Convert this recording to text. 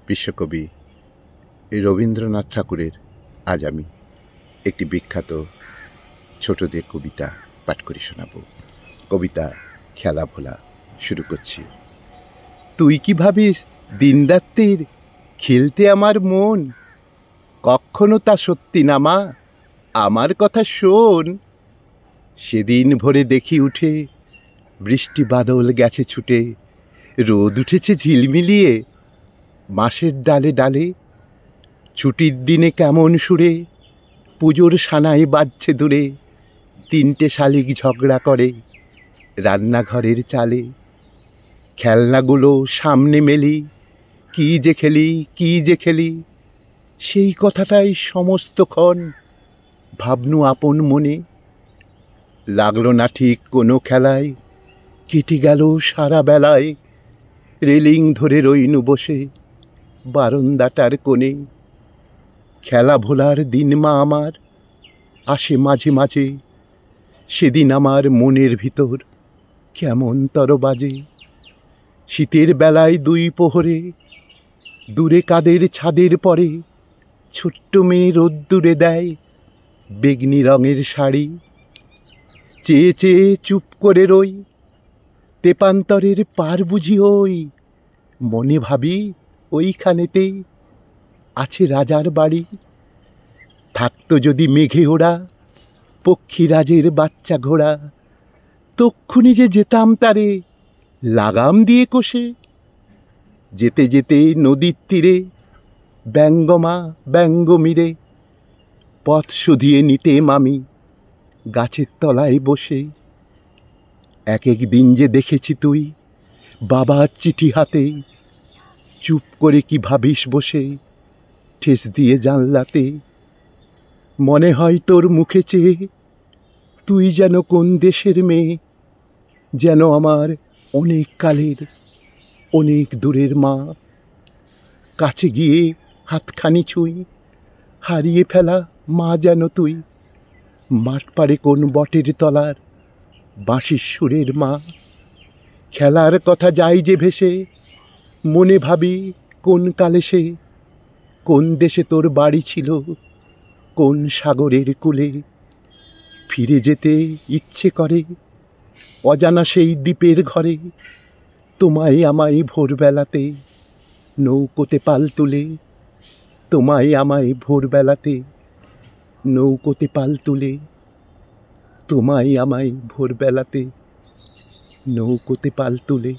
বিশ্বকবি রবীন্দ্রনাথ ঠাকুরের আজ আমি একটি বিখ্যাত ছোটদের কবিতা পাঠ করে শোনাব। কবিতা খেলা ভোলা শুরু করছি। তুই কি ভাবিস দিনরাত্রির খেলতে আমার মন? কখনো তা সত্যি না মা, আমার কথা শোন। সেদিন ভোরে দেখি উঠে বৃষ্টি বাদল গেছে ছুটে, রোদ উঠেছে ঝিলমিলিয়ে বাঁশের ডালে ডালে। ছুটির দিনে কেমন সুরে পুজোর সানাই বাজছে দূরে, তিনটে শালিক ঝগড়া করে রান্নাঘরের চালে। খেলনাগুলো সামনে মেলি, কি যে খেলি কি যে খেলি, সেই কথাটাই সমস্তক্ষণ ভাবনু আপন মনে। লাগলো না ঠিক কোনো খেলায়, কেটে গেল সারা বেলায়। রেলিং ধরে রইনু বসে বারান্দাটার কোণে। খেলা ভোলার দিন মা আমার আসে মাঝে মাঝে, সেদিন আমার মনের ভিতর কেমন তর বাজে। শীতের বেলায় দুই প্রহরে দূরে কাদের ছাদের পরে, ছোট্ট মেয়ে রোদ্দুরে দেয় বেগনি রঙের শাড়ি। চেয়ে চেয়ে চুপ করে রই, তেপান্তরের পার বুঝি ওই, মনে ভাবি ওইখানেতে আছে রাজার বাড়ি। থাকতো যদি মেঘে ওড়া পক্ষীরাজের বাচ্চা ঘোড়া, তক্ষুনি যে যেতাম তারে লাগাম দিয়ে কষে। যেতে যেতে নদীর তীরে ব্যঙ্গমা ব্যঙ্গ মিরে, পথ শুধিয়ে নিতেম আমি গাছের তলায় বসে। এক এক দিন যে দেখেছি তুই বাবার চিঠি হাতে, চুপ করে কি ভাবিস বসে ঠেস দিয়ে জানলাতে। মনে হয় তোর মুখে চেয়ে তুই যেন কোন দেশের মেয়ে, যেন আমার অনেক কালের অনেক দূরের মা। কাছে গিয়ে হাতখানি ছুঁই, হারিয়ে ফেলা মা যেন তুই, মাঠ পাড়ে কোন বটের তলার বাঁশির সুরের মা। খেলার কথা যাই যে ভেসে, মনে ভাবি কোন কালে সে, কোন দেশে তোর বাড়ি ছিল কোন সাগরের কূলে। ফিরে যেতে ইচ্ছে করে অজানা সেই দ্বীপের ঘরে, তোমায় আমায় ভোরবেলাতে নৌকোতে পাল তুলে। তোমায় আমায় ভোরবেলাতে নৌকোতে পাল তুলে, তোমায় আমায় ভোরবেলাতে নৌকোতে পাল তুলে।